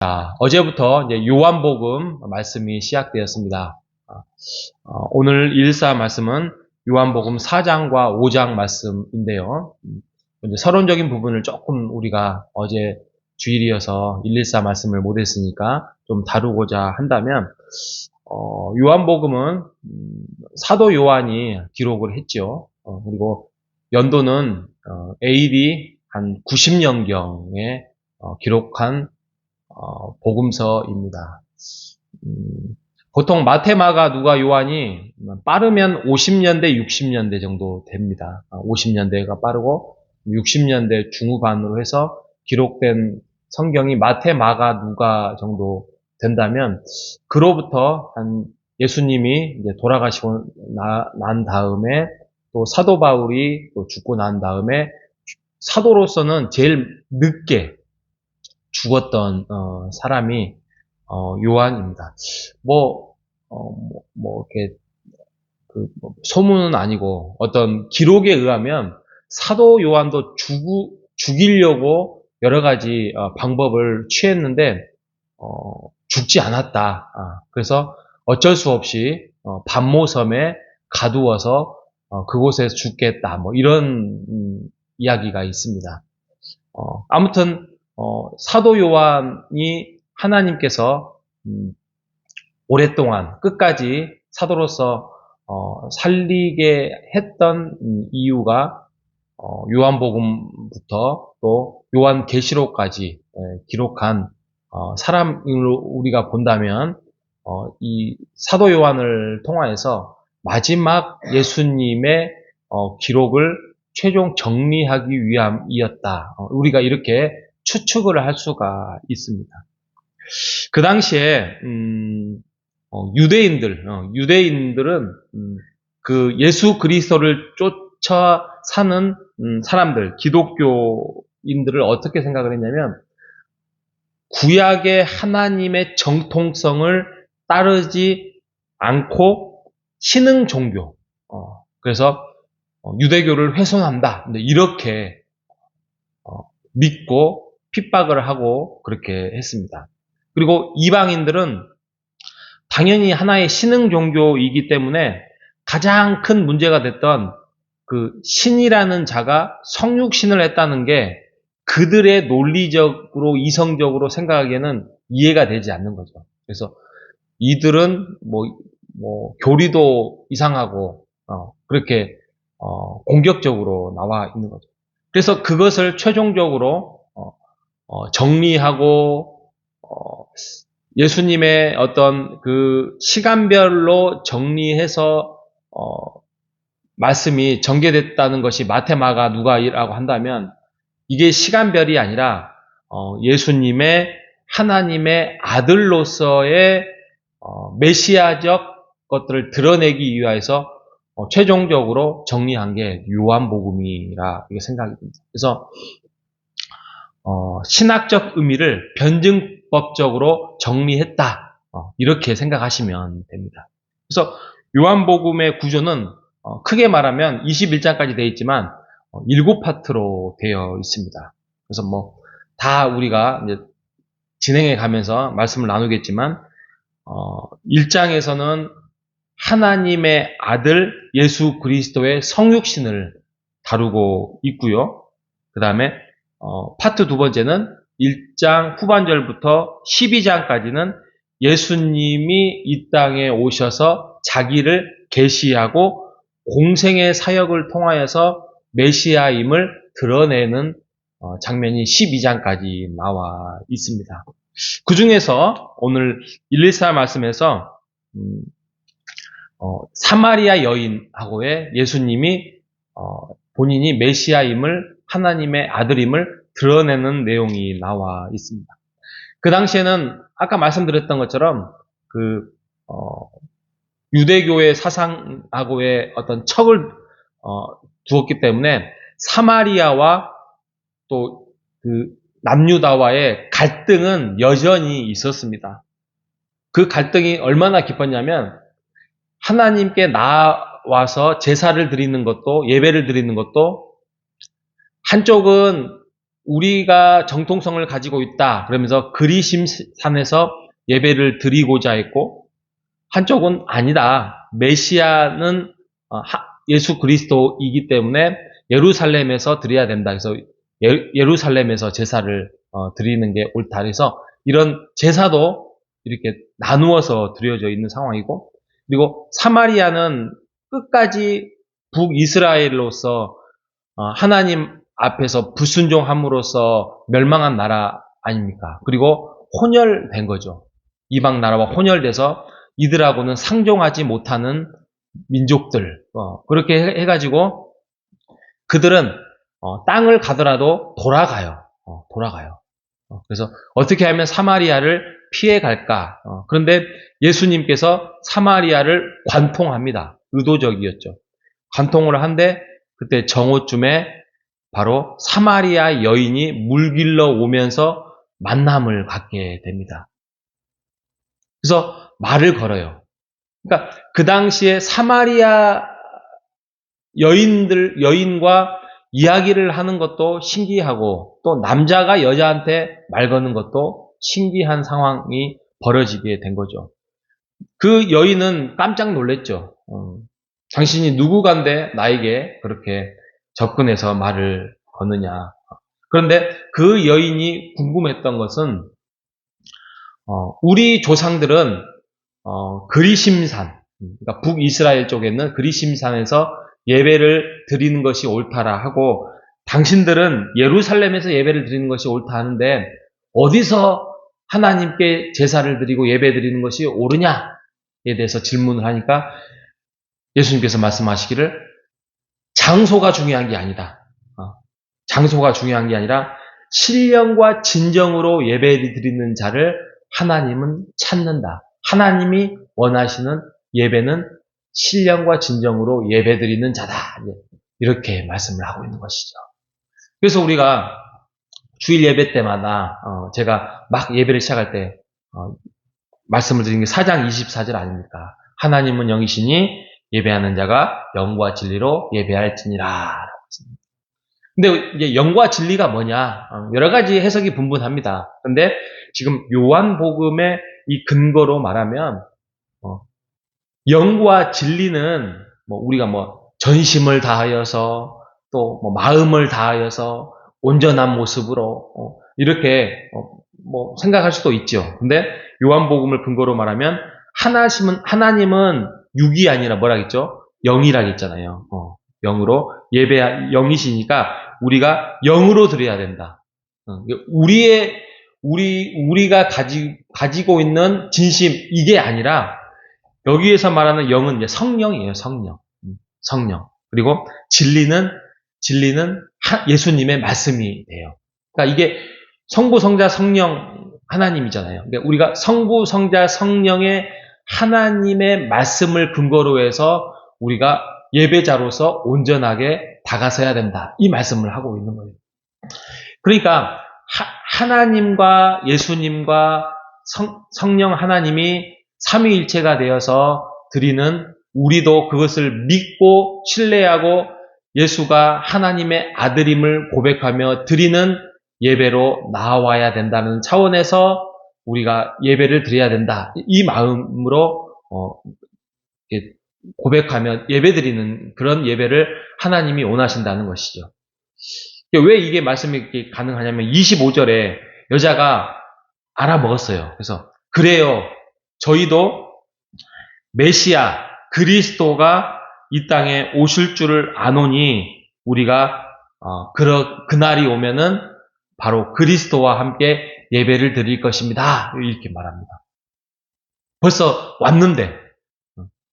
어제부터 이제 요한복음 말씀이 시작되었습니다. 오늘 일사 말씀은 요한복음 4장과 5장 말씀인데요. 이제 서론적인 부분을 조금 우리가 어제 주일이어서 114 말씀을 못했으니까 좀 다루고자 한다면, 요한복음은 사도 요한이 기록을 했죠. 그리고 연도는 AD 한 90년경에 기록한 복음서입니다. 보통 마태, 마가, 누가, 요한이 빠르면 50년대, 60년대 정도 됩니다. 50년대가 빠르고 60년대 중후반으로 해서 기록된 성경이 마태, 마가, 누가 정도 된다면, 그로부터 한 예수님이 이제 돌아가시고 난 다음에 또 사도 바울이 또 죽고 난 다음에 사도로서는 제일 늦게 죽었던 사람이 요한입니다. 이렇게 소문은 아니고 어떤 기록에 의하면 사도 요한도 죽이려고 여러 가지 방법을 취했는데 죽지 않았다. 그래서 어쩔 수 없이 반모섬에 가두어서 그곳에서 죽겠다. 이런 이야기가 있습니다. 아무튼 사도 요한이 하나님께서 오랫동안 끝까지 사도로서 살리게 했던 이유가 요한복음부터 또 요한계시록까지 기록한 사람으로 우리가 본다면 이 사도 요한을 통하여서 마지막 예수님의 기록을 최종 정리하기 위함이었다. 우리가 이렇게 추측을 할 수가 있습니다. 그 당시에 유대인들은 그 예수 그리스도를 쫓아 사는 사람들, 기독교인들을 어떻게 생각을 했냐면, 구약의 하나님의 정통성을 따르지 않고 신흥 종교, 그래서 유대교를 훼손한다, 이렇게 믿고 핍박을 하고 그렇게 했습니다. 그리고 이방인들은 당연히 하나의 신흥 종교이기 때문에 가장 큰 문제가 됐던 그 신이라는 자가 성육신을 했다는 게 그들의 논리적으로 이성적으로 생각하기에는 이해가 되지 않는 거죠. 그래서 이들은 교리도 이상하고 그렇게 공격적으로 나와 있는 거죠. 그래서 그것을 최종적으로 정리하고 예수님의 어떤 그 시간별로 정리해서 말씀이 전개됐다는 것이 마태, 마가, 누가라고 한다면, 이게 시간별이 아니라 예수님의 하나님의 아들로서의 메시아적 것들을 드러내기 위해서 최종적으로 정리한 게 요한복음이라 생각이 듭니다. 그래서 신학적 의미를 변증법적으로 정리했다, 이렇게 생각하시면 됩니다. 그래서 요한복음의 구조는 크게 말하면 21장까지 되어 있지만 7파트로 되어 있습니다. 그래서 다 우리가 이제 진행해 가면서 말씀을 나누겠지만 1장에서는 하나님의 아들 예수 그리스도의 성육신을 다루고 있고요. 그 다음에 파트 두 번째는 1장 후반절부터 12장까지는 예수님이 이 땅에 오셔서 자기를 계시하고 공생의 사역을 통하여서 메시아임을 드러내는 장면이 12장까지 나와 있습니다. 그 중에서 오늘 114 말씀에서 사마리아 여인하고의 예수님이 본인이 메시아임을, 하나님의 아들임을 드러내는 내용이 나와 있습니다. 그 당시에는 아까 말씀드렸던 것처럼 유대교의 사상하고의 어떤 척을 두었기 때문에 사마리아와 또 남유다와의 갈등은 여전히 있었습니다. 그 갈등이 얼마나 깊었냐면, 하나님께 나와서 제사를 드리는 것도, 예배를 드리는 것도, 한쪽은 우리가 정통성을 가지고 있다. 그러면서 그리심산에서 예배를 드리고자 했고, 한쪽은 아니다. 메시아는 예수 그리스도이기 때문에 예루살렘에서 드려야 된다. 그래서 예루살렘에서 제사를 드리는 게 옳다. 그래서 이런 제사도 이렇게 나누어서 드려져 있는 상황이고, 그리고 사마리아는 끝까지 북이스라엘로서 하나님 앞에서 불순종함으로써 멸망한 나라 아닙니까? 그리고 혼혈된 거죠. 이방 나라와 혼혈돼서 이들하고는 상종하지 못하는 민족들, 그렇게 해가지고 그들은 땅을 가더라도 돌아가요. 돌아가요. 그래서 어떻게 하면 사마리아를 피해 갈까? 그런데 예수님께서 사마리아를 관통합니다. 의도적이었죠. 관통을 한데 그때 정오쯤에 바로 사마리아 여인이 물 길러 오면서 만남을 갖게 됩니다. 그래서 말을 걸어요. 그러니까 그 당시에 사마리아 여인과 이야기를 하는 것도 신기하고 또 남자가 여자한테 말 거는 것도 신기한 상황이 벌어지게 된 거죠. 그 여인은 깜짝 놀랐죠. 당신이 누구간데 나에게 그렇게 접근해서 말을 거느냐. 그런데 그 여인이 궁금했던 것은 우리 조상들은 그리심산, 그러니까 북이스라엘 쪽에 있는 그리심산에서 예배를 드리는 것이 옳다라 하고 당신들은 예루살렘에서 예배를 드리는 것이 옳다 하는데 어디서 하나님께 제사를 드리고 예배 드리는 것이 옳으냐에 대해서 질문을 하니까 예수님께서 말씀하시기를 장소가 중요한 게 아니다. 장소가 중요한 게 아니라 신령과 진정으로 예배를 드리는 자를 하나님은 찾는다. 하나님이 원하시는 예배는 신령과 진정으로 예배드리는 자다. 이렇게 말씀을 하고 있는 것이죠. 그래서 우리가 주일 예배 때마다 제가 막 예배를 시작할 때 말씀을 드린 게 4장 24절 아닙니까? 하나님은 영이시니 예배하는 자가 영과 진리로 예배할지니라. 근데 이제 영과 진리가 뭐냐? 여러 가지 해석이 분분합니다. 근데 지금 요한복음의 이 근거로 말하면 영과 진리는 우리가 전심을 다하여서 또 마음을 다하여서 온전한 모습으로 이렇게 생각할 수도 있죠. 근데 요한복음을 근거로 말하면 하나님은 육이 아니라 뭐라겠죠? 영이라겠잖아요. 영으로 영이시니까 우리가 영으로 드려야 된다. 우리가 가지고 있는 진심 이게 아니라 여기에서 말하는 영은 이제 성령이에요. 성령. 그리고 진리는 예수님의 말씀이 돼요. 그러니까 이게 성부, 성자, 성령 하나님이잖아요. 그러니까 우리가 성부, 성자, 성령의 하나님의 말씀을 근거로 해서 우리가 예배자로서 온전하게 다가서야 된다. 이 말씀을 하고 있는 거예요. 그러니까 하나님과 예수님과 성령 하나님이 삼위일체가 되어서 드리는 우리도 그것을 믿고 신뢰하고 예수가 하나님의 아들임을 고백하며 드리는 예배로 나와야 된다는 차원에서 우리가 예배를 드려야 된다. 이 마음으로 고백하며 예배드리는 그런 예배를 하나님이 원하신다는 것이죠. 왜 이게 말씀이 가능하냐면 25절에 여자가 알아먹었어요. 그래서 그래요. 저희도 메시아 그리스도가 이 땅에 오실 줄을 아노니 우리가 그날이 오면은 바로 그리스도와 함께 예배를 드릴 것입니다. 이렇게 말합니다. 벌써 왔는데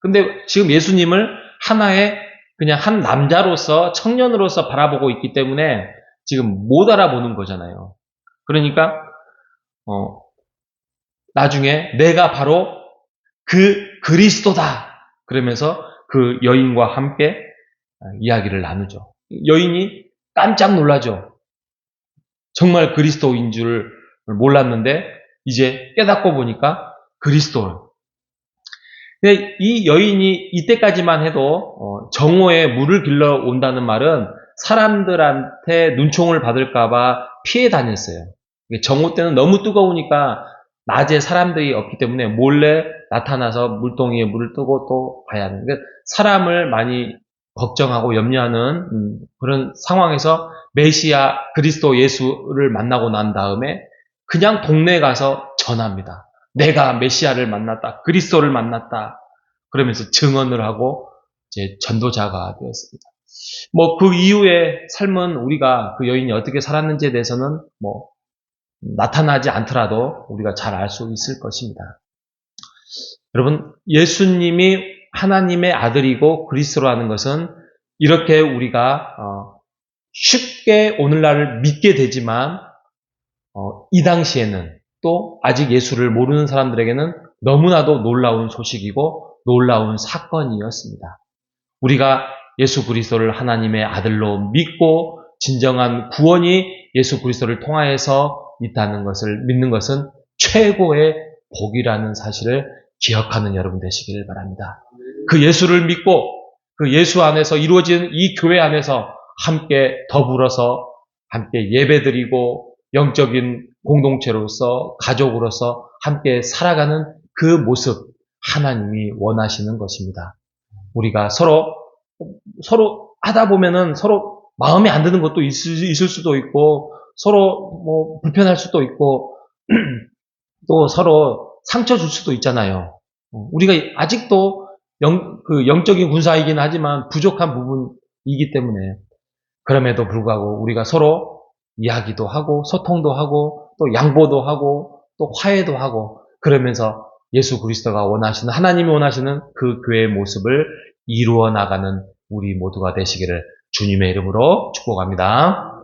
근데 지금 예수님을 하나의 그냥 한 남자로서 청년으로서 바라보고 있기 때문에 지금 못 알아보는 거잖아요. 그러니까 나중에 내가 바로 그 그리스도다 그러면서 그 여인과 함께 이야기를 나누죠. 여인이 깜짝 놀라죠. 정말 그리스도인 줄 몰랐는데 이제 깨닫고 보니까 그리스도. 근데 이 여인이 이때까지만 해도 정오에 물을 길러 온다는 말은 사람들한테 눈총을 받을까봐 피해 다녔어요. 정오 때는 너무 뜨거우니까 낮에 사람들이 없기 때문에 몰래 나타나서 물동이에 물을 뜨고 또 가야 하는. 그러니까 사람을 많이 걱정하고 염려하는 그런 상황에서 메시아 그리스도 예수를 만나고 난 다음에 그냥 동네에 가서 전합니다. 내가 메시아를 만났다. 그리스도를 만났다. 그러면서 증언을 하고 이제 전도자가 되었습니다. 뭐 그 이후의 삶은 우리가 그 여인이 어떻게 살았는지에 대해서는 뭐 나타나지 않더라도 우리가 잘 알 수 있을 것입니다. 여러분, 예수님이 하나님의 아들이고 그리스도라는 것은 이렇게 우리가 쉽게 오늘날을 믿게 되지만 이 당시에는 또 아직 예수를 모르는 사람들에게는 너무나도 놀라운 소식이고 놀라운 사건이었습니다. 우리가 예수 그리스도를 하나님의 아들로 믿고 진정한 구원이 예수 그리스도를 통하여서 있다는 것을 믿는 것은 최고의 복이라는 사실을 기억하는 여러분 되시기를 바랍니다. 그 예수를 믿고 그 예수 안에서 이루어진 이 교회 안에서 함께 더불어서 함께 예배드리고 영적인 공동체로서 가족으로서 함께 살아가는 그 모습 하나님이 원하시는 것입니다. 우리가 서로 하다 보면은 서로 마음에 안 드는 것도 있을 수도 있고 서로 뭐 불편할 수도 있고 또 서로 상처 줄 수도 있잖아요. 우리가 아직도 영적인 군사이긴 하지만 부족한 부분이기 때문에 그럼에도 불구하고 우리가 서로 이야기도 하고 소통도 하고 또 양보도 하고 또 화해도 하고 그러면서 예수 그리스도가 원하시는 하나님이 원하시는 그 교회의 모습을 이루어 나가는 우리 모두가 되시기를 주님의 이름으로 축복합니다.